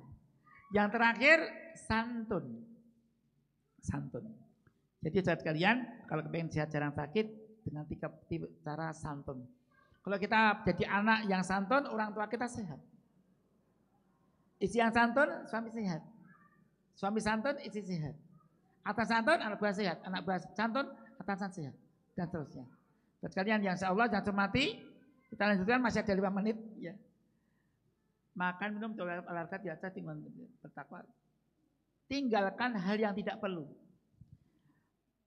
Yang terakhir santun. Jadi sahabat kalian kalau pengen sehat jarang sakit dengan 3 cara santun. Kalau kita jadi anak yang santun, orang tua kita sehat. Istri yang santun, suami sehat. Suami santun, istri sehat. Atas santun, anak buah sehat. Anak buah santun, atasan sehat. Dan seterusnya. Dan sekalian yang insya Allah jangan mati, kita lanjutkan masih ada 5 menit. Ya. Makan, minum, olahraga, biasa, tinggal bertakwa. Tinggalkan hal yang tidak perlu.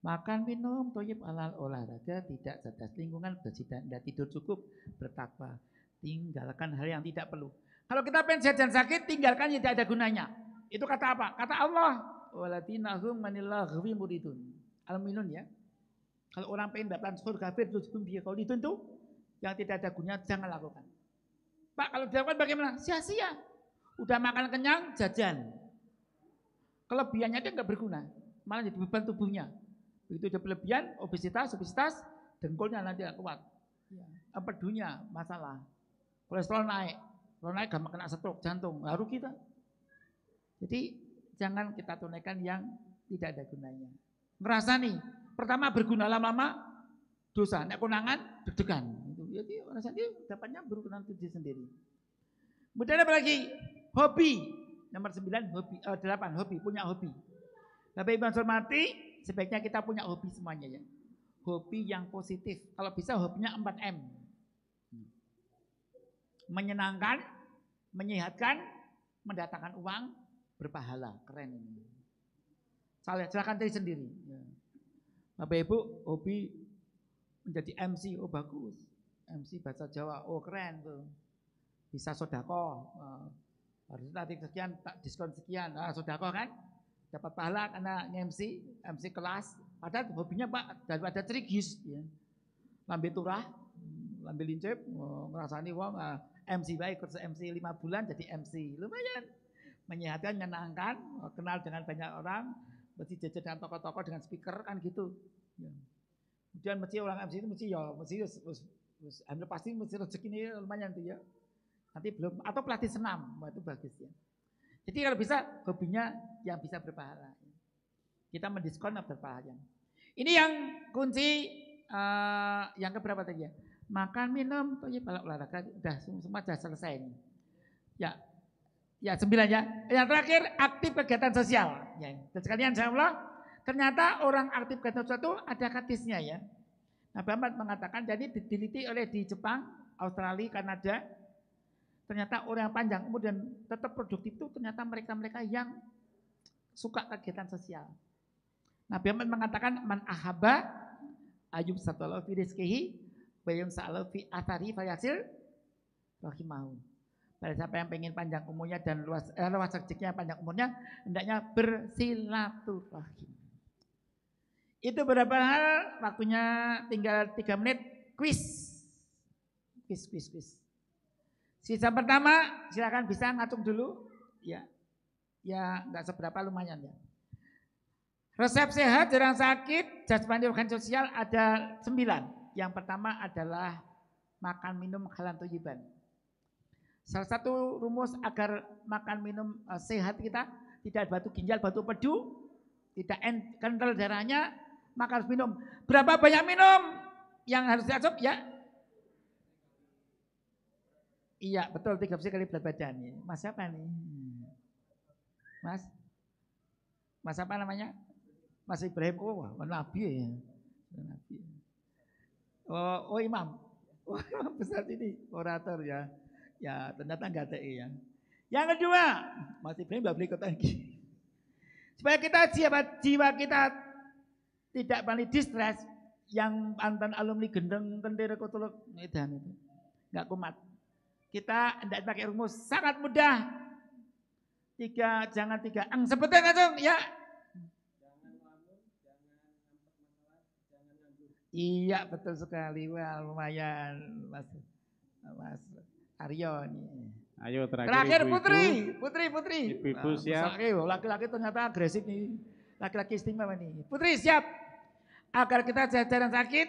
Makan, minum, toyib, olahraga, tidak cerdas lingkungan, bersih dan tidur cukup, bertakwa. Tinggalkan hal yang tidak perlu. Kalau kita pengen sehat dan sakit, tinggalkan yang tidak ada gunanya. Itu kata apa? Kata Allah. Waladinahum manillahi muridun. Al-Minun ya. Kalau orang pengen dapat surga firdaus kalau itu yang tidak ada gunanya jangan lakukan. Pak, kalau dilakukan bagaimana? Sia-sia. Udah makan kenyang, jajan. Kelebihannya dia nggak berguna, malah jadi beban tubuhnya. Begitu ada berlebihan, obesitas, dengkulnya nanti tidak kuat. Empedunya masalah. Kolesterol naik. Kalau naik gampang kena stroke, jantung, lalu kita. Jadi jangan kita tunaikan yang tidak ada gunanya. Ngerasa nih, pertama berguna lama-lama dosa, nek konangan deg-degan. Jadi rasanya dapatnya berguna diri sendiri. Kemudian apa lagi? Hobi. Nomor 9 hobi, 8 hobi, punya hobi. Bapak Ibu hormati, sebaiknya kita punya hobi semuanya ya. Hobi yang positif. Kalau bisa hobinya 4M. Menyenangkan, menyehatkan, mendatangkan uang, berpahala. Keren ini. Silakan cari sendiri. Bapak Ibu, hobi menjadi MC, oh bagus. MC bahasa Jawa, oh keren tuh. Bisa sodako. Harus nanti sekian, tak diskon sekian. Sodako kan? Dapat pahala karena MC kelas. Padahal hobinya Pak, daripada cerigis. Ya. Lambe turah, lambe lincip, ngerasani wong MC baik, kursus MC 5 bulan jadi MC. Lumayan. Menyehatkan, menyenangkan, kenal dengan banyak orang, mesti jajan dengan tokoh-tokoh dengan speaker kan gitu. Ya. Kemudian mesti orang MC itu mesti hampir pasti mesti rezeki ini lumayan tuh ya. Nanti belum atau pelatih senam, itu bagus ya. Jadi kalau bisa hobinya yang bisa berpahala. Kita mendiskon berpahala. Ini yang kunci yang keberapa tadi ya? Makan, minum, toh ya olahraga udah semua sudah selesai ini. Ya 9 ya. Yang terakhir aktif kegiatan sosial. Ya. Dan sekalian insyaallah ternyata orang aktif kegiatan sosial itu ada hadisnya ya. Nabi Muhammad mengatakan jadi diteliti oleh di Jepang, Australia, Kanada. Ternyata orang yang panjang umur dan tetap produktif itu ternyata mereka-mereka yang suka kegiatan sosial. Nabi Muhammad mengatakan man ahabba ayub satalahu fi rizqihi wa yumsa'alahu fi athari fayasil rahimahu. Pada siapa yang pengen panjang umurnya dan luas rezekinya panjang umurnya, hendaknya bersilaturahim. Itu berapa hal? Waktunya tinggal 3 menit. Quiz. Sisa pertama, silakan bisa ngatung dulu. Ya nggak seberapa lumayan ya. Resep sehat, jarang sakit, jasmani rohani sosial ada 9. Yang pertama adalah makan minum halal thayyiban. Salah satu rumus agar makan minum sehat kita tidak batu ginjal, batu pedu, tidak kental darahnya, maka harus minum. Berapa banyak minum yang harus diasup ya? Iya betul 3 kali berat badan. Mas siapa nih? Mas apa namanya? Mas Ibrahim. Oh Nabi ya. Oh imam. Oh imam besar ini orator ya. Ya ternyata enggak TE ya. Yang kedua, Mas Ibrahim enggak boleh ikut lagi. Supaya kita jiwa kita tidak paling distres yang mantan alumni gendeng kendere kotuluk edan itu. Enggak kumat. Kita tidak pakai rumus sangat mudah. 3 jangan 3 ang sebutin langsung ya. Jangan lamun, jangan nampak masalah, jangan nganggur. Iya betul sekali. Wah lumayan Mas Aryo nih. Ayo terakhir ibu-ibu. Putri. Ibu-ibu siap. Laki-laki ternyata agresif nih. Laki-laki istimewa nih. Putri siap. Agar kita jalan sakit,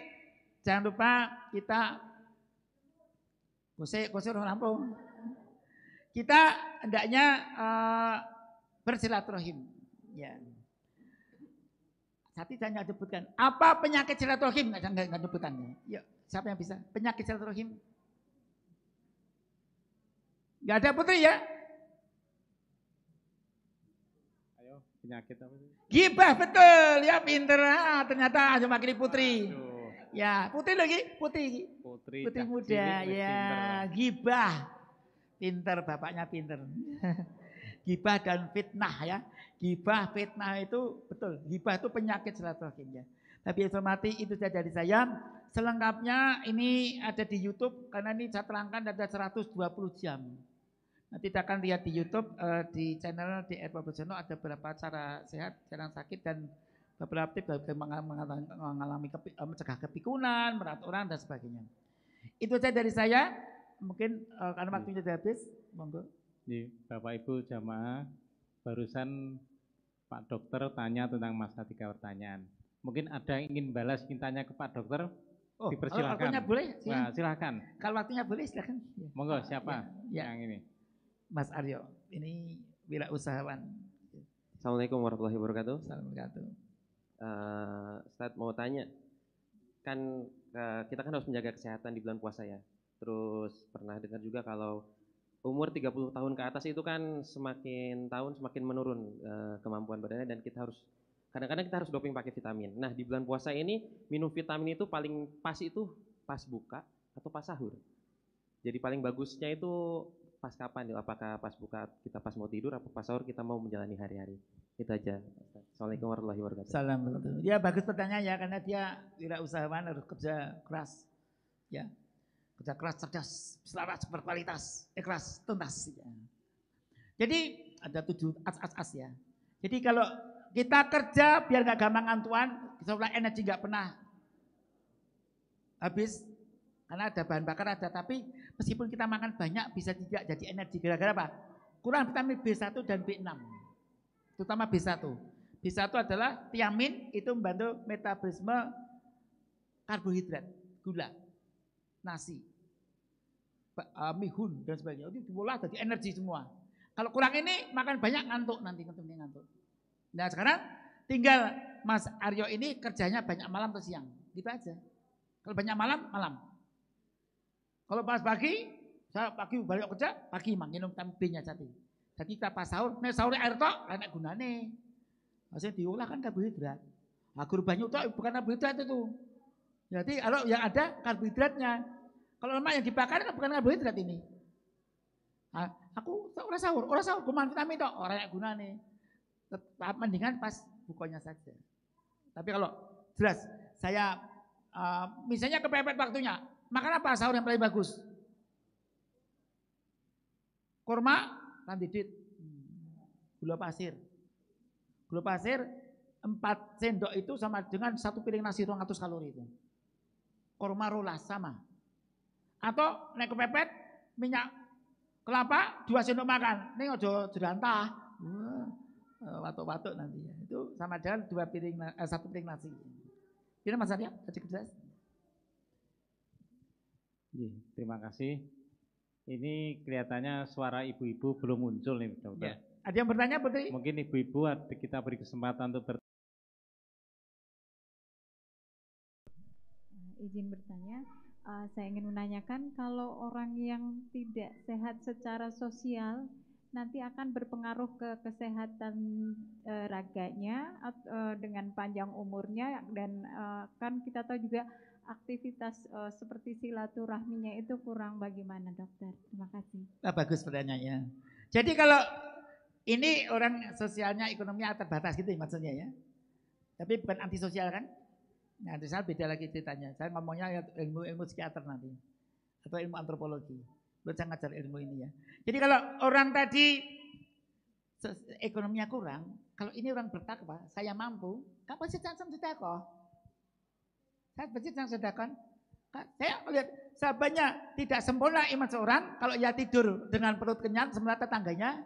jangan lupa kita Kose orang Lampung. Kita hendaknya bersilaturahim. Ya. Saya tidak nyebutkan. Apa penyakit silaturahim? Enggak nyebutannya. Yuk, siapa yang bisa? Penyakit silaturahim. Nggak ada Putri ya? Ayo, penyakit apa sih? Gibah, betul. Ya pinter. Ternyata hanya makili Putri. Aduh. Ya, Putri lagi. Putri muda. Ya, gibah. Pinter, bapaknya pinter. Gibah dan fitnah ya. Gibah, fitnah itu betul. Gibah itu penyakit silaturahim ya. Tapi hormati itu saja dari saya. Selengkapnya ini ada di YouTube karena ini saya terangkan ada 120 jam. Nanti kita akan lihat di YouTube di channel di Airport Channel ada beberapa cara sehat, cara sakit dan beberapa tips mengalami mencegah kepikunan, merawat orang dan sebagainya. Itu saja dari saya. Mungkin karena waktunya sudah habis, monggo. Bapak Ibu jamaah, barusan Pak Dokter tanya tentang masa 3 pertanyaan. Mungkin ada yang ingin balas, ingin tanya ke Pak Dokter, dipersilakan. Kalau waktunya boleh, nah, silakan. Kalau waktunya boleh, silakan. Monggo, siapa yang ini? Mas Aryo, ini wirausahawan. Assalamualaikum warahmatullahi wabarakatuh. Assalamualaikum. Ustaz mau tanya, kan kita kan harus menjaga kesehatan di bulan puasa ya. Terus pernah dengar juga kalau umur 30 tahun ke atas itu kan semakin tahun semakin menurun kemampuan badannya dan kita harus kadang-kadang kita harus doping pakai vitamin. Nah di bulan puasa ini minum vitamin itu paling pas itu pas buka atau pas sahur. Jadi paling bagusnya itu pas kapan? Apakah pas buka kita pas mau tidur atau pas sahur kita mau menjalani hari-hari? Itu aja. Assalamualaikum warahmatullahi wabarakatuh. Assalamualaikum. Dia bagus pertanyaan ya karena dia wirausahawan harus kerja keras. Ya. Kerja keras, cerdas, selaras, berkualitas, ikhlas, tuntas. Ya. Jadi ada 7 as ya. Jadi kalau kita kerja biar gak gampang ngantuan, seolah energi gak pernah habis. Karena ada bahan bakar ada, tapi meskipun kita makan banyak bisa tidak jadi energi. Gara-gara apa? Kurang vitamin B1 dan B6. Terutama B1. B1 adalah tiamin, itu membantu metabolisme karbohidrat, gula, nasi, mihun dan sebagainya. Itu diolah jadi energi semua. Kalau kurang ini makan banyak ngantuk nanti ngantuk. Nah sekarang tinggal Mas Aryo ini kerjanya banyak malam atau siang, gitu aja. Kalau banyak malam. Kalau pas pagi, saya pagi balik kerja, pagi minum vitamin B-nya jadi. Jadi kita pas sahur, sahur air tok, enak gunane. Maksudnya diolah kan karbohidrat. Agur banyu tok bukan karbohidrat itu. Jadi kalau yang ada karbohidratnya. Kalau lemak yang dibakar kan bukan karbohidrat ini. Nah, aku orang sahur, kuman vitamin tok, orang enak gunane. Mendingan pas bukanya saja. Tapi kalau jelas saya misalnya kepepet waktunya, makan apa sahur yang paling bagus? Kurma, kandidit, gula pasir. Gula pasir 4 sendok itu sama dengan 1 piring nasi 200 kalori itu. Kurma rolas sama. Atau naik kepepet minyak kelapa 2 sendok makan. Ini ojo jerantah. Watuk-watuk nanti ya. Itu sama dengan 1 piring nasi. Ini Mas Arya, jelas. Terima kasih. Ini kelihatannya suara ibu-ibu belum muncul nih, Dokter. Ya. Ada yang bertanya, Putri? Mungkin ibu-ibu kita beri kesempatan untuk Izin bertanya, saya ingin menanyakan kalau orang yang tidak sehat secara sosial nanti akan berpengaruh ke kesehatan raganya dengan panjang umurnya dan kan kita tahu juga aktivitas seperti silaturahminya itu kurang bagaimana dokter? Terima kasih. Bagus pertanyaannya. Jadi kalau ini orang sosialnya ekonominya terbatas gitu maksudnya ya. Tapi bukan antisosial kan? Nah antisosial beda lagi ceritanya. Saya ngomongnya ilmu psikiater nanti. Atau ilmu antropologi. Belum saya ngajar ilmu ini ya. Jadi kalau orang tadi ekonominya kurang. Kalau ini orang bertakwa, saya mampu. Kapan sih sedekah? Saya bersih yang sedekah. Saya lihat sahabatnya tidak sempurna iman seorang kalau ia tidur dengan perut kenyang sementara tetangganya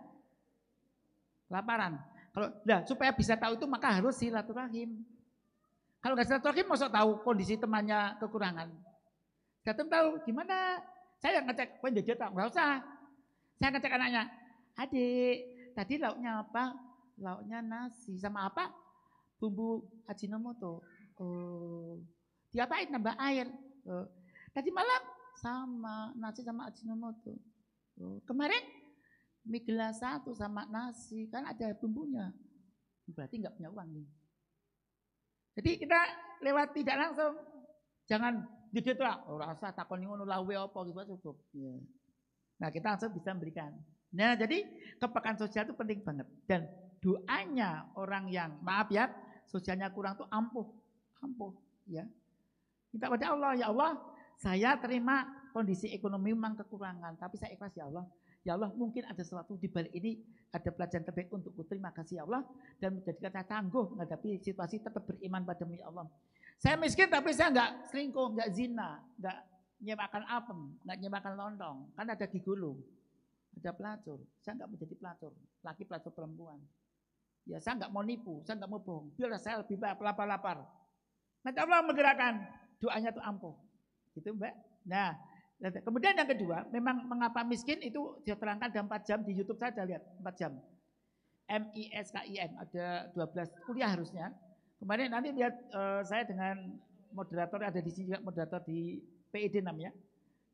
laparan. Kalau supaya bisa tahu itu maka harus silaturahim. Kalau nggak silaturahim masuk tahu kondisi temannya kekurangan. Datang tahu gimana? Saya ngecek penjajan nggak usah. Saya ngecek anaknya. Adik, tadi lauknya apa? Lauknya nasi sama apa? Bumbu Ajinomoto. Oh. Diapain nambah air? Tadi malam sama nasi sama Ajinomoto. Kemarin mie gelas 1 sama nasi, kan ada bumbunya. Berarti nggak punya uang nih. Jadi kita lewat tidak langsung, jangan dikit lah, rasa takoni ngono lawe apa gitu cukup. Ya. Nah kita langsung bisa memberikan. Nah jadi kepekaan sosial itu penting banget. Dan doanya orang yang maaf ya, sosialnya kurang tuh ampuh ya. Minta pada Allah, ya Allah, saya terima kondisi ekonomi memang kekurangan, tapi saya ikhlas ya Allah. Ya Allah, mungkin ada sesuatu di balik ini, ada pelajaran terbaik untukku. Terima kasih ya Allah, dan menjadikan saya tangguh menghadapi situasi, tetap beriman padamu ya Allah. Saya miskin tapi saya enggak selingkuh, enggak zina, enggak nyewakan apem, enggak nyewakan lontong. Kan ada gigolo, ada pelacur. Saya enggak menjadi pelacur, laki pelacur perempuan. Ya saya enggak mau nipu, saya enggak mau bohong. Biarlah saya lebih lapar-lapar. Nanti Allah menggerakkan, doanya itu ampuh. Gitu Mbak. Nah, kemudian yang kedua, memang mengapa miskin itu diterangkan dalam 4 jam di YouTube saya ada lihat 4 jam. MISKIN ada 12 kuliah harusnya. Kemarin nanti lihat saya dengan moderator ada di sini juga, moderator di PID namanya.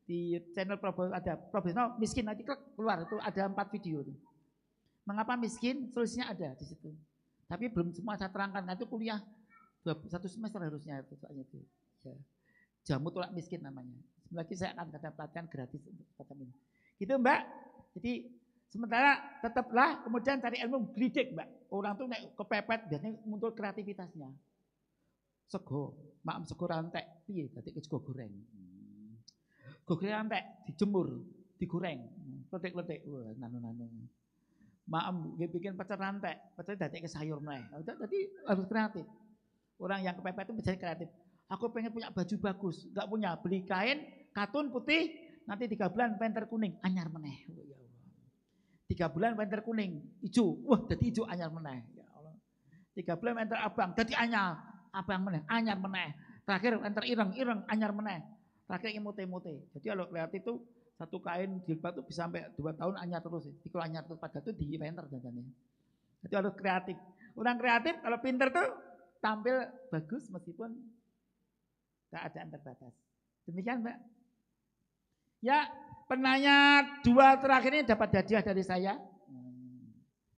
Di channel ada profesional miskin, nanti keluar itu ada 4 video itu. Mengapa miskin? Solusinya ada di situ. Tapi belum semua saya terangkan. Nanti kuliah 1 semester harusnya itu soalnya itu. Ya. Jamu tolak miskin namanya. Lagi saya akan ada pelatihan gratis untuk semacam ini. Gitu Mbak. Jadi sementara tetaplah kemudian cari ilmu gelidik Mbak. Orang tuh naik kepepet biasanya muncul kreativitasnya. Sego, maam sego rantek, piye dadi sego goreng. Goreng rantek dijemur, digoreng, letik-letik, wah nano-nano. Maam bikin pecel rantek, pecel dadi sayur meneh. Jadi harus kreatif. Orang yang kepepet itu bisa kreatif. Aku pengen punya baju bagus, enggak punya, beli kain katun putih, nanti 3 bulan penter kuning, anyar meneh. Ya Allah. 3 bulan penter kuning, hijau, wah jadi hijau anyar meneh. Ya Allah. 3 bulan penter abang, jadi anyar, abang meneh, anyar meneh. Terakhir penter ireng, anyar meneh. Terakhir imute-imute. Jadi kalau kreatif itu satu kain jilbab itu bisa sampai 2 tahun anyar terus. Jadi kalau anyar terus pada itu di penter jangannya. Jadi harus kreatif. Orang kreatif kalau pinter tuh tampil bagus meskipun keadaan terbatas. Demikian Mbak. Ya, penanya 2 terakhir ini dapat hadiah dari saya.